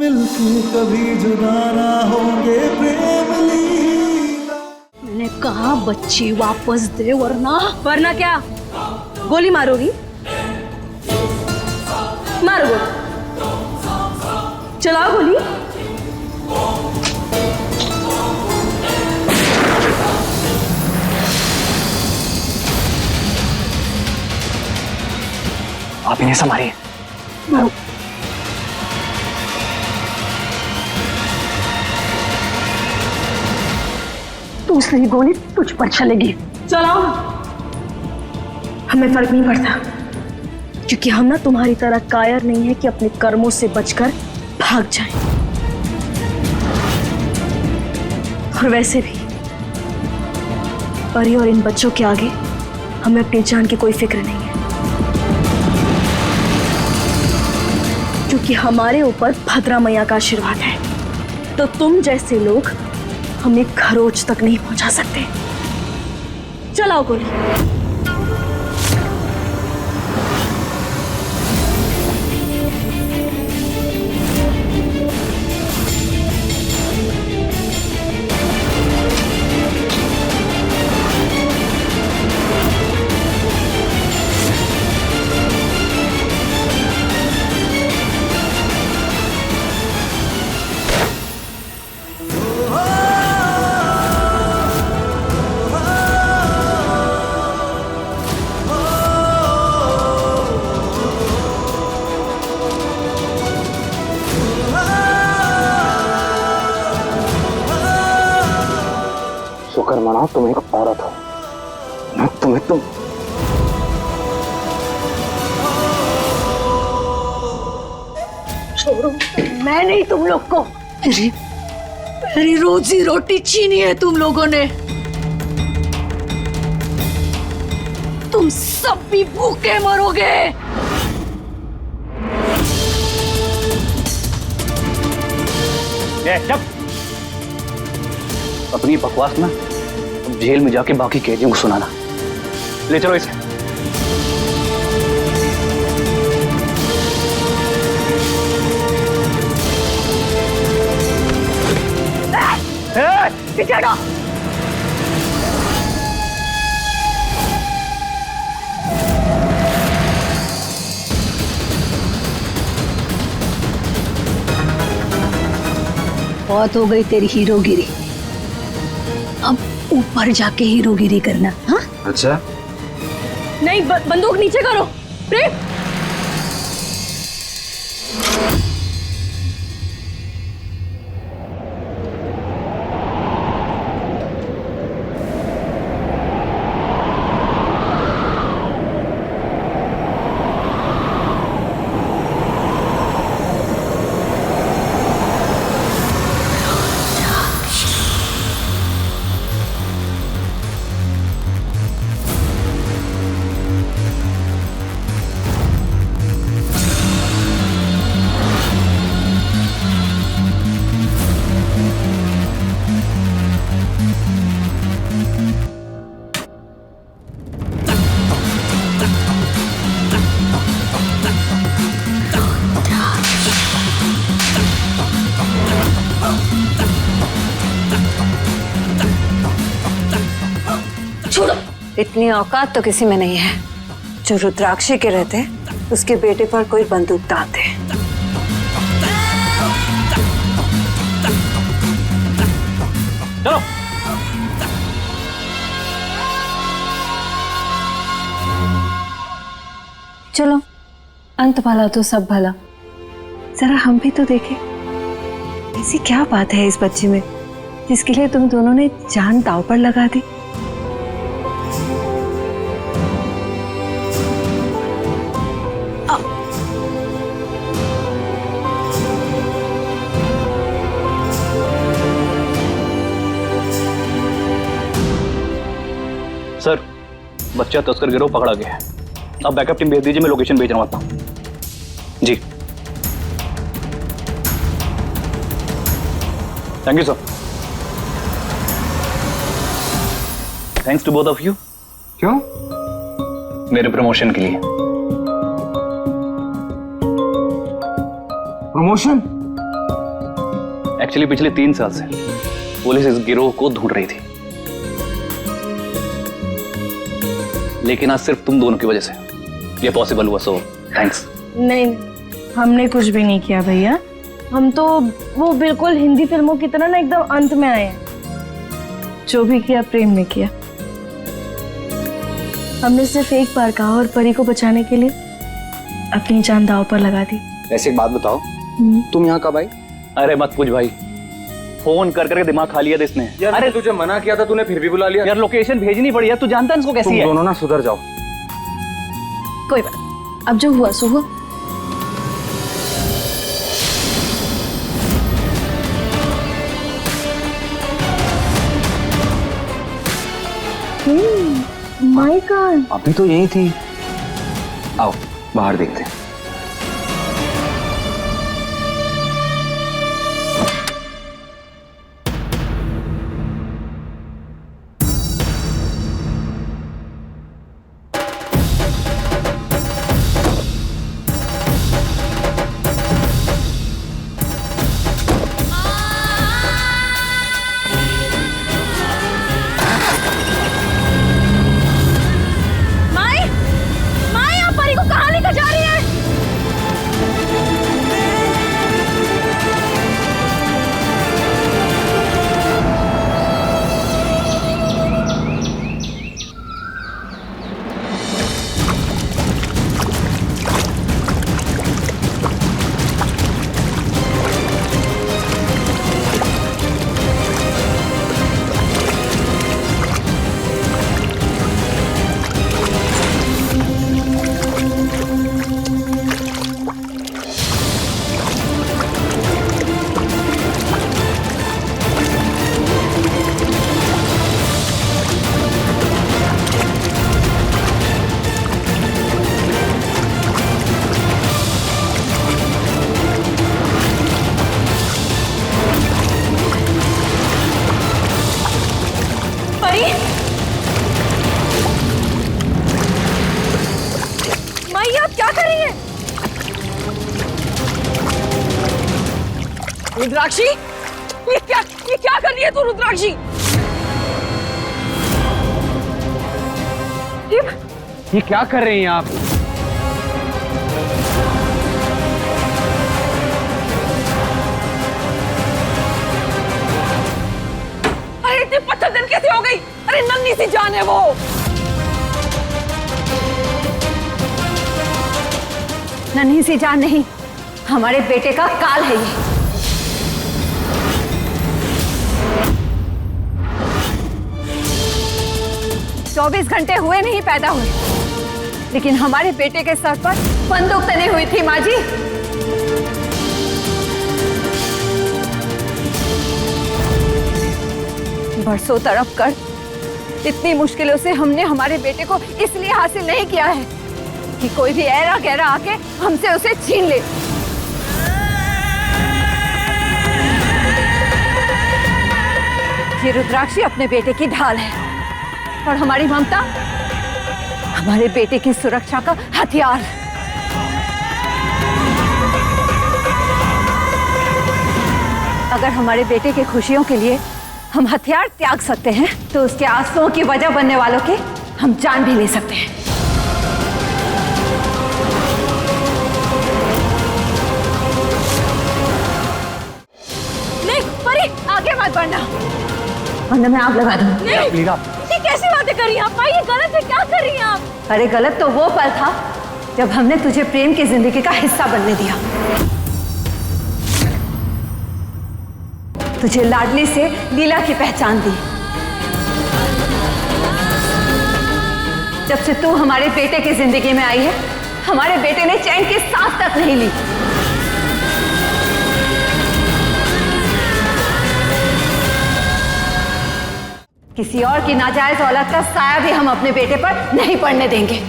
मिलके कभी जुदा ना होंगे प्रेम लीला। मैंने कहा बच्ची वापस दे, वरना क्या गोली मारोगी? मारो गोली, चलाओ गोली। आप इन्हें संभालिए। दूसरी गोली तुझ पर चलेगी। चलाओ, हमें फर्क नहीं पड़ता, क्योंकि हम ना तुम्हारी तरह कायर नहीं है कि अपने कर्मों से बचकर भाग जाएं। और वैसे भी परी और इन बच्चों के आगे हमें अपनी जान की कोई फिक्र नहीं है, क्योंकि हमारे ऊपर भद्रा मैया का आशीर्वाद है। तो तुम जैसे लोग हमें खरोच तक नहीं पहुंचा सकते। चलाओ गोली। शुक्र मनाओ तुम एक औरत हो, मैं तुम्हें छोड़ो, मैं नहीं तुम लोग को। मेरी रोजी रोटी छीनी है तुम लोगों ने। तुम सब भी भूखे मरोगे। चुप। अपनी बकवास ना तुम जेल में जाके बाकी कैदियों को सुनाना। ले चलो इसे। पीछे हटो। बहुत हो गई तेरी हीरोगिरी, अब ऊपर जाके हीरोगिरी करना। हाँ अच्छा, नहीं, बंदूक नीचे करो। प्रेम, छोड़ो। इतनी औकात तो किसी में नहीं है जो रुद्राक्षी के रहते उसके बेटे पर कोई बंदूक दाग दे। चलो। चलो, अंत भला तो सब भला। जरा हम भी तो देखें, ऐसी क्या बात है इस बच्चे में जिसके लिए तुम दोनों ने जान दांव पर लगा दी। सर, बच्चा तस्कर गिरोह पकड़ा गया है। अब बैकअप टीम भेज दीजिए, मैं लोकेशन भेज रहा हूं। जी, thank you sir. Thanks to both of you. क्यों? मेरे प्रमोशन के लिए। प्रमोशन? एक्चुअली पिछले 3 साल से पुलिस इस गिरोह को ढूंढ रही थी, लेकिन आज सिर्फ तुम दोनों की वजह से ये पॉसिबल हुआ, सो थैंक्स। नहीं, हमने कुछ भी नहीं किया भैया। हम तो वो बिल्कुल हिंदी फिल्मों की तरह ना एकदम अंत में आए हैं। जो भी किया प्रेम ने किया। हमने सिर्फ एक बार कहा और परी को बचाने के लिए अपनी जान दांव पर लगा दी। ऐसे एक बात बताओ, तुम यहाँ कब आई? अरे मत पूछ भाई, फोन कर करके दिमाग खा लिया था इसने। यार अरे तुझे मना किया था, तूने फिर भी बुला लिया। यार लोकेशन भेजनी पड़ी यार, तू जानता है इसको कैसी है। तुम दोनों ना सुधर जाओ। कोई बात, अब जो हुआ सो हुआ। माय गॉड, अभी तो यही थी। आओ बाहर देखते हैं। रुद्राक्षी, ये क्या कर रही है तू रुद्राक्षी? ये क्या कर रही हैं आप? अरे इतनी पत्थर दिल कैसे हो गई? अरे नन्ही सी जान है वो। नन्ही सी जान नहीं, हमारे बेटे का काल है ये। 24 घंटे हुए नहीं पैदा हुए, लेकिन हमारे बेटे के सर पर बंदूक तनी हुई थी माँ जी। बरसों तड़प कर इतनी मुश्किलों से हमने हमारे बेटे को इसलिए हासिल नहीं किया है कि कोई भी ऐरा गहरा आके हमसे उसे छीन ले। ये रुद्राक्षी अपने बेटे की ढाल है और हमारी ममता हमारे बेटे की सुरक्षा का हथियार। अगर हमारे बेटे की खुशियों के लिए हम हथियार त्याग सकते हैं, तो उसके आंसुओं की वजह बनने वालों की हम जान भी ले सकते हैं। नहीं परी, आगे मत बढ़ना वरना मैं आग लगा दूंगी। ये कैसी बातें कर रही हैं आप? ये गलत है, क्या कर रही हैं आप? अरे गलत तो वो पल था जब हमने तुझे प्रेम की जिंदगी का हिस्सा बनने दिया। तुझे लाडली से लीला की पहचान दी। जब से तू हमारे बेटे की जिंदगी में आई है, हमारे बेटे ने चैन की सांस तक नहीं ली। किसी और की नाजायज औलाद का साया भी हम अपने बेटे पर नहीं पड़ने देंगे।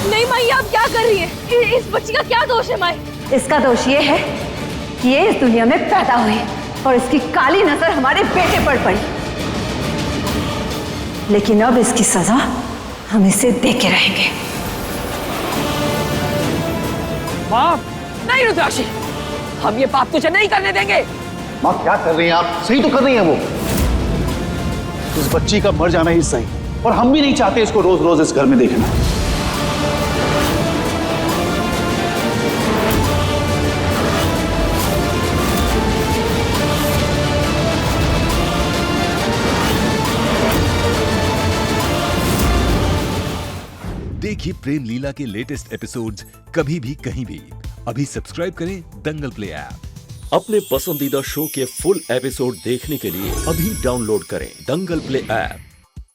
नहीं माई, आप क्या कर रही हैं? इस बच्ची का क्या दोष है माई? इसका दोष ये है कि ये इस दुनिया में पैदा हुई और इसकी काली नजर हमारे बेटे पर पड़ी। लेकिन अब इसकी सजा हम इसे दे के रहेंगे। माँ नहीं रुद्राक्षी, हम ये पाप तुझे नहीं करने देंगे। माँ क्या कर रही हैं आप? सही तो कर रही हैं वो। इस बच्ची का मर जाना ही सही, और हम भी नहीं चाहते इसको रोज रोज इस घर में देखना। देखिए प्रेम लीला के लेटेस्ट एपिसोड्स कभी भी कहीं भी। अभी सब्सक्राइब करें दंगल प्ले ऐप। अपने पसंदीदा शो के फुल एपिसोड देखने के लिए अभी डाउनलोड करें दंगल प्ले ऐप।